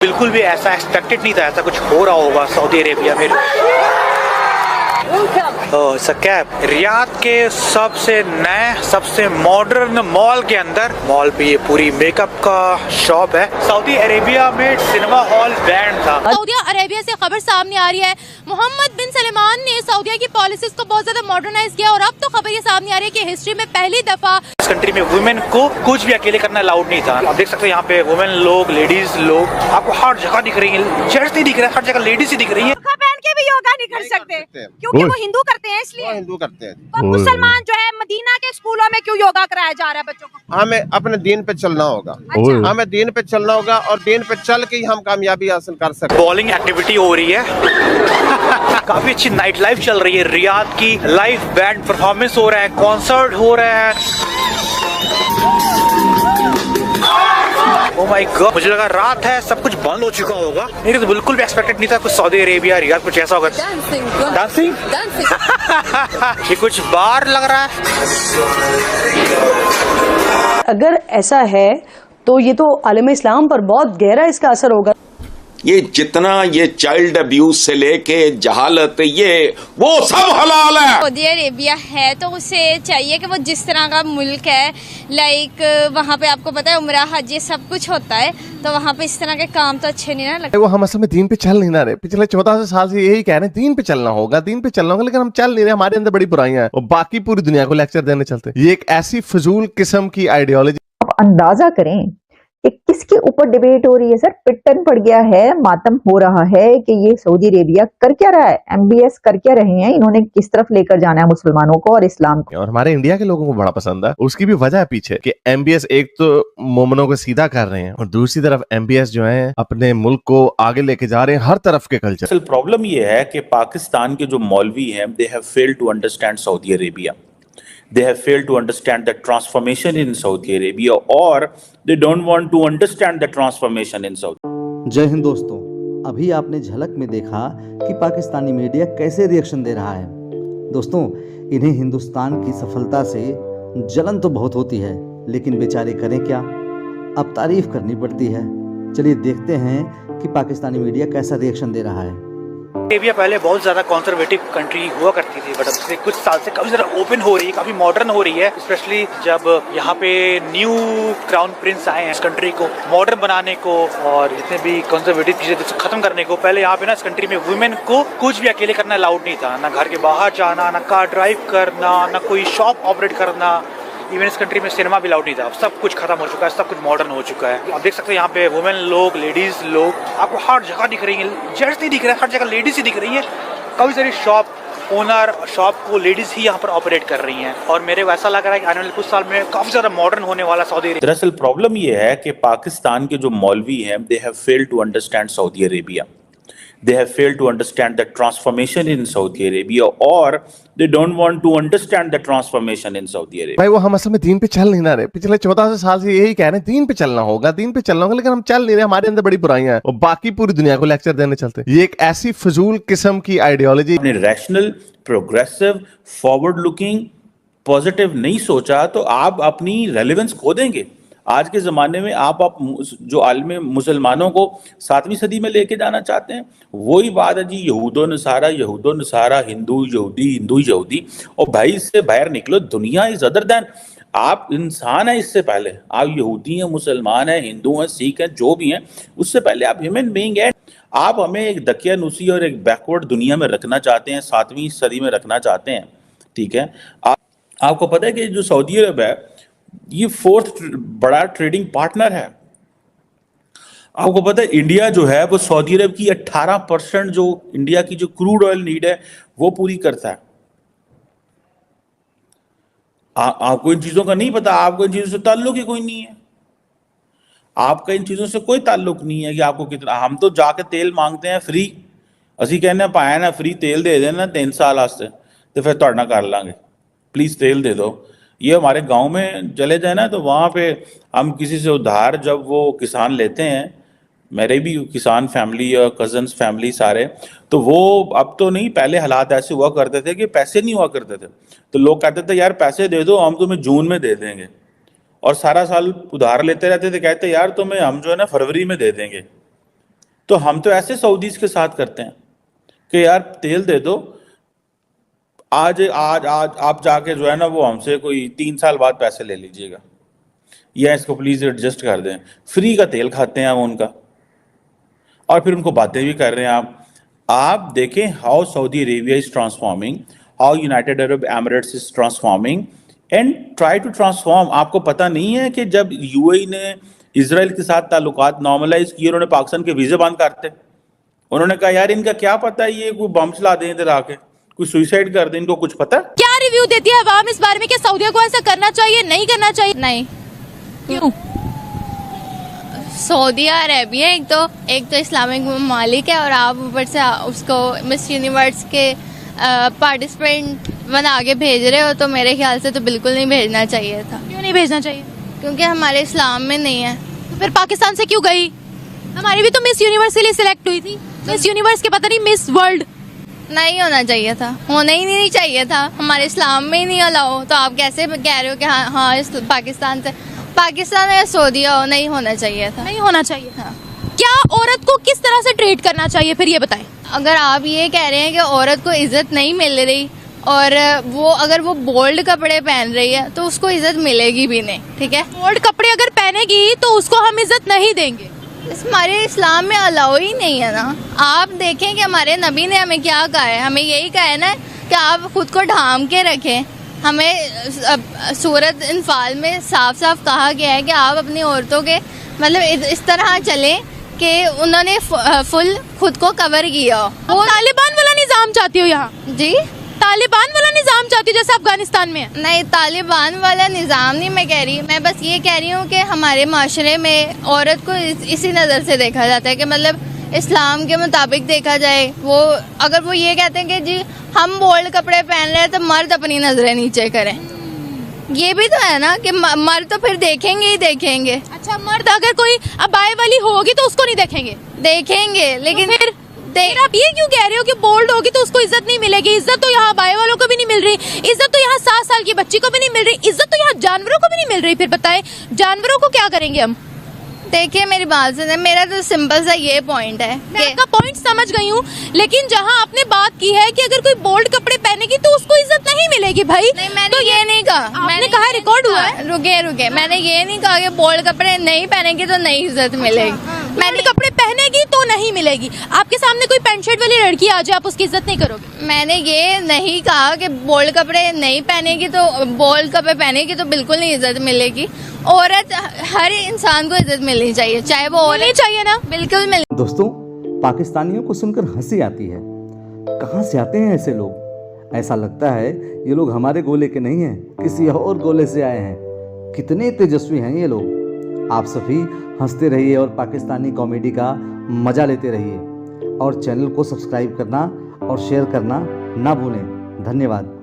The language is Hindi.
बिल्कुल भी ऐसा एक्सपेक्टेड नहीं था, ऐसा कुछ हो रहा होगा सऊदी अरेबिया में। कैब रियाद के सबसे नए सबसे मॉडर्न मॉल के अंदर, मॉल पे ये पूरी मेकअप का शॉप है। सऊदी अरेबिया में सिनेमा हॉल बैंड था। सऊदी अरेबिया से खबर सामने आ रही है, मोहम्मद बिन सलमान ने सऊदी की पॉलिसीज को बहुत ज्यादा मॉडर्नाइज किया और अब तो खबर ये सामने आ रही है कि हिस्ट्री में पहली दफा इस कंट्री में वुमेन को कुछ भी अकेले करना अलाउड नहीं था। आप देख सकते हैं यहाँ पे वुमेन लोग, लेडीज लोग आपको हर जगह दिख रही है। जेंट्स नहीं दिख रहे, हर जगह लेडीज ही दिख रही है। पहन के भी योगा नहीं कर सकते क्योंकि वो हिंदू करते हैं, इसलिए हिंदू करते हैं। और मुसलमान जो है मदीना के स्कूलों में क्यों योगा कराया जा रहा है बच्चों को? हमें अपने दीन पे चलना होगा। अच्छा। हमें दीन पे चलना होगा और दीन पे चल के ही हम कामयाबी हासिल कर सकते हैं। बॉलिंग एक्टिविटी हो रही है। काफी अच्छी नाइट लाइफ चल रही है। रियाद की लाइव बैंड परफॉर्मेंस हो रहा है, कॉन्सर्ट हो रहा है। ओह माय गॉड, मुझे लगा रात है, सब कुछ बंद हो चुका होगा। मेरे तो बिल्कुल भी एक्सपेक्टेड नहीं था कुछ सऊदी अरेबिया रियाद कुछ ऐसा होगा। डांसिंग ये कुछ बार लग रहा है। अगर ऐसा है तो ये तो आलम इस्लाम पर बहुत गहरा इसका असर होगा। ये जितना ये चाइल्ड अब्यूज से लेके जहालत, ये वो सब हलाल है। सऊदी अरेबिया है तो उसे चाहिए कि वो जिस तरह का मुल्क है, लाइक वहाँ पे आपको पता है उम्रा हज ये सब कुछ होता है, तो वहाँ पे इस तरह के काम तो अच्छे नहीं ना लगते। वो हम असल में दीन पे चल नहीं ना रहे। पिछले 14 साल से यही कह रहे हैं दीन पे चलना होगा, दीन पे चलना होगा, लेकिन हम चल नहीं रहे। हमारे अंदर बड़ी बुराइयां हैं और बाकी पूरी दुनिया को लेक्चर देने चलते। ये एक ऐसी फजूल किस्म की आइडियोलॉजी। आप अंदाजा करें कि किसके ऊपर डिबेट हो रही है। सर पिटन पड़ गया है, मातम हो रहा है कि ये सऊदी अरेबिया कर क्या रहा है, एमबीएस कर क्या रहे हैं, इन्होंने किस तरफ लेकर जाना है मुसलमानों को और इस्लाम को। और हमारे इंडिया के लोगों को बड़ा पसंद है। उसकी भी वजह है पीछे कि एमबीएस एक तो मोमनों को सीधा कर रहे हैं और दूसरी तरफ एमबीएस जो है अपने मुल्क को आगे लेके जा रहे हैं हर तरफ के कल्चर। असल प्रॉब्लम ये है कि पाकिस्तान के जो मौलवी हैं, they have failed to understand Saudi Arabia. They have failed to understand the transformation in Saudi Arabia, or they don't want to understand the transformation in Saudi. जय हिंद दोस्तों, अभी आपने झलक में देखा कि पाकिस्तानी मीडिया कैसे रिएक्शन दे रहा है। दोस्तों, इन्हें हिंदुस्तान की सफलता से जलन तो बहुत होती है, लेकिन बेचारे करें क्या, अब तारीफ करनी पड़ती है। चलिए देखते हैं कि पाकिस्तानी मीडिया कैसा रिएक्शन दे रहा है। अरेबिया पहले बहुत ज्यादा कंजर्वेटिव कंट्री हुआ करती थी, बट अब से कुछ साल से काफी ज्यादा ओपन हो रही है, काफी मॉडर्न हो रही है। स्पेशली जब यहाँ पे न्यू क्राउन प्रिंस आए हैं इस कंट्री को मॉडर्न बनाने को और जितने भी कंजर्वेटिव चीजें खत्म करने को। पहले यहाँ पे ना इस कंट्री में वुमेन को कुछ भी अकेले करना अलाउड नहीं था, ना घर के बाहर जाना, ना कार ड्राइव करना, ना कोई शॉप ऑपरेट करना। इवन इस कंट्री में सिनेमा भी अलाउड नहीं था। सब कुछ खत्म हो चुका है, सब कुछ मॉडर्न हो चुका है। आप देख सकते हैं यहाँ पे वुमेन लोग, लेडीज लोग आपको हर जगह दिख रही है। जेंट्स नहीं दिख रहे, हर जगह लेडीज ही दिख रही है। काफी सारी शॉप ओनर शॉप को लेडीज ही यहाँ पर ऑपरेट कर रही हैं और मेरे को ऐसा लग रहा है कि आने वाले कुछ साल में काफी ज्यादा मॉडर्न होने वाला सऊदी अरेबिया। दरअसल प्रॉब्लम ये है कि पाकिस्तान के जो मौलवी हैं, they have failed to understand Saudi Arabia. They have failed to understand the transformation in Saudi Arabia, or they don't want to understand the transformation in Saudi Arabia. भाई वो हम असल में दीन पे चल नहीं ना रहे। पिछले 14 साल से यही कह रहे हैं दीन पे चलना होगा, दीन पे चलना होगा, लेकिन हम चल नहीं रहे। हमारे अंदर बड़ी बुराइयां हैं और बाकी पूरी दुनिया को लेक्चर देने चलते। ये एक ऐसी फजूल किस्म की आइडियोलॉजी। आपने rational, progressive, forward looking, positive नहीं सोचा तो आप अपनी रेलेवेंस खो देंगे। आज के ज़माने में आप जो आलम मुसलमानों को 7वीं सदी में लेके जाना चाहते हैं, वही बात है जी, यहूदो नसारा, हिंदू यहूदी, हिंदू यहूदी। और भाई इससे बाहर निकलो, दुनिया इज अदर देन। आप इंसान हैं, इससे पहले आप यहूदी हैं, मुसलमान हैं, हिंदू हैं, सिख हैं, जो भी हैं, उससे पहले आप ह्यूमन बीइंग हैं। आप हमें एक दकियानुसी और एक बैकवर्ड दुनिया में रखना चाहते हैं, 7वीं सदी में रखना चाहते हैं, ठीक है। आपको पता है कि जो सऊदी अरब है ये 4th बड़ा ट्रेडिंग पार्टनर है। आपको पता है इंडिया जो है वो सऊदी अरब की 18% जो इंडिया की जो क्रूड ऑयल नीड है वो पूरी करता है। आपको इन चीजों का नहीं पता, आपको इन चीजों से ताल्लुक ही कोई नहीं है। आपका इन चीजों से कोई ताल्लुक नहीं है कि आपको कितना। हम तो जाके तेल मांगते हैं फ्री, असी कहने पाया ना फ्री तेल दे देना 3 साल वास्ते, तो फिर तुहाडे नाल कर लांगे, प्लीज तेल दे दो। ये हमारे गांव में चले जाए ना, तो वहाँ पे हम किसी से उधार जब वो किसान लेते हैं, मेरे भी किसान फैमिली और कजन्स फैमिली सारे, तो वो अब तो नहीं, पहले हालात ऐसे हुआ करते थे कि पैसे नहीं हुआ करते थे, तो लोग कहते थे यार पैसे दे दो, हम तुम्हें जून में दे देंगे, और सारा साल उधार लेते रहते थे। कहते यार तुम्हें हम जो है ना फरवरी में दे देंगे। तो हम तो ऐसे सऊदीज के साथ करते हैं कि यार तेल दे दो, आज आज आज आप जाके जो है ना वो हमसे कोई 3 साल बाद पैसे ले लीजिएगा, या इसको प्लीज एडजस्ट कर दें। फ्री का तेल खाते हैं हम उनका, और फिर उनको बातें भी कर रहे हैं। आप देखें how Saudi Arabia is transforming, how United Arab Emirates is transforming, and try to transform. आपको पता नहीं है कि जब यूएई ने इजराइल के साथ ताल्लुकात नॉर्मलाइज किए, उन्होंने पाकिस्तान के वीजे बंद करते। उन्होंने कहा यार इनका क्या पता है, ये कोई बम चला दें इधर आके, कोई सुइसाइड कर दें, इनको कुछ पता है? क्या रिव्यू देती है अवाम इस बारे में कि सऊदिया को ऐसा करना चाहिए, नहीं करना चाहिए? नहीं, क्यों? सऊदी अरेबिया एक तो इस्लामिक ममालिक है, और आप ऊपर से उसको मिस यूनिवर्स के पार्टिसिपेंट बना के भेज रहे हो, तो मेरे ख्याल से तो बिल्कुल नहीं भेजना चाहिए था। क्यों नहीं भेजना चाहिए? क्योंकि हमारे इस्लाम में नहीं है। तो फिर पाकिस्तान से क्यों गई? हमारी भी तो मिस यूनिवर्स के लिए सिलेक्ट हुई थी, मिस यूनिवर्स के पता नहीं मिस वर्ल्ड। नहीं होना चाहिए था, होना ही नहीं चाहिए था, हमारे इस्लाम में ही नहीं अलाउ। तो आप कैसे कह रहे हो कि हाँ इस पाकिस्तान या सऊदीया हो, नहीं होना चाहिए था। नहीं होना चाहिए था। क्या औरत को किस तरह से ट्रीट करना चाहिए फिर ये बताएं? अगर आप ये कह रहे हैं कि औरत को इज्जत नहीं मिल रही, और अगर वो बोल्ड कपड़े पहन रही है, तो उसको इज्जत मिलेगी भी नहीं, ठीक है? बोल्ड कपड़े अगर पहनेगी तो उसको हम इज्जत नहीं देंगे। हमारे इस्लाम में अलाउ ही नहीं है ना। आप देखें कि हमारे नबी ने हमें क्या कहा है, हमें यही कहा है ना कि आप खुद को ढांप के रखें। हमें सूरत इन्फाल में साफ साफ कहा गया है कि आप अपनी औरतों के मतलब इस तरह चलें कि उन्होंने फुल खुद को कवर किया हो। वो तालिबान वाला निजाम चाहती हो यहाँ? जी, तालिबान वाला निजाम चाहती हो जैसे अफगानिस्तान में है? नहीं, तालिबान वाला निजाम नहीं मैं कह रही, मैं बस ये कह रही हूँ कि हमारे माशरे में औरत को इसी नज़र से देखा जाता है कि मतलब इस्लाम के मुताबिक देखा जाए। वो अगर वो ये कहते हैं कि जी हम बोल्ड कपड़े पहन रहे हैं तो मर्द अपनी नजरें नीचे करें, ये भी तो है ना कि मर्द तो फिर देखेंगे ही देखेंगे। अच्छा, मर्द अगर कोई अबाए वाली होगी तो उसको नहीं देखेंगे? देखेंगे, लेकिन तो फिर आप ये क्यों कह रहे हो कि बोल्ड होगी तो उसको इज्जत नहीं मिलेगी? इज्जत तो यहाँ अबाए वालों को भी नहीं मिल रही, इज्जत तो यहाँ 7 साल की बच्ची को भी नहीं मिल रही, इज्जत तो यहाँ जानवरों को भी नहीं मिल रही। फिर बताएं जानवरों को क्या करेंगे हम? देखिए मेरी बात सुने, मेरा तो सिंपल सा ये पॉइंट है। मैं आपका पॉइंट समझ गई हूँ, लेकिन जहाँ आपने बात की है कि अगर कोई बोल्ड कपड़े पहनेगी तो उसको इज्जत नहीं मिलेगी भाई। नहीं, मैंने तो ये नहीं कहा, मैंने कहा रिकॉर्ड हुआ है। रुके, मैंने ये नहीं कहा कि बोल्ड कपड़े नहीं पहनेगी तो नहीं इज्जत मिलेगी। मैंने कपड़े पहनेगी तो नहीं मिलेगी। आपके सामने कोई पैंट शर्ट वाली लड़की आ जाए, आप उसकी इज्जत नहीं करोगे? मैंने ये नहीं कहा कि बोल्ड कपड़े नहीं पहनेगी तो बोल्ड कपड़े पहनेगी तो बिल्कुल नहीं इज्जत मिलेगी। औरत, हर इंसान को इज्जत मिलनी चाहिए, चाहे वो औरत चाहिए ना, बिल्कुल मिल। दोस्तों, पाकिस्तानियों को सुनकर हंसी आती है। कहाँ से आते हैं ऐसे लोग? ऐसा लगता है ये लोग हमारे गोले के नहीं हैं, किसी और गोले से आए हैं। कितने तेजस्वी हैं ये लोग। आप सभी हंसते रहिए और पाकिस्तानी कॉमेडी का मजा लेते रहिए, और चैनल को सब्सक्राइब करना और शेयर करना ना भूलें। धन्यवाद।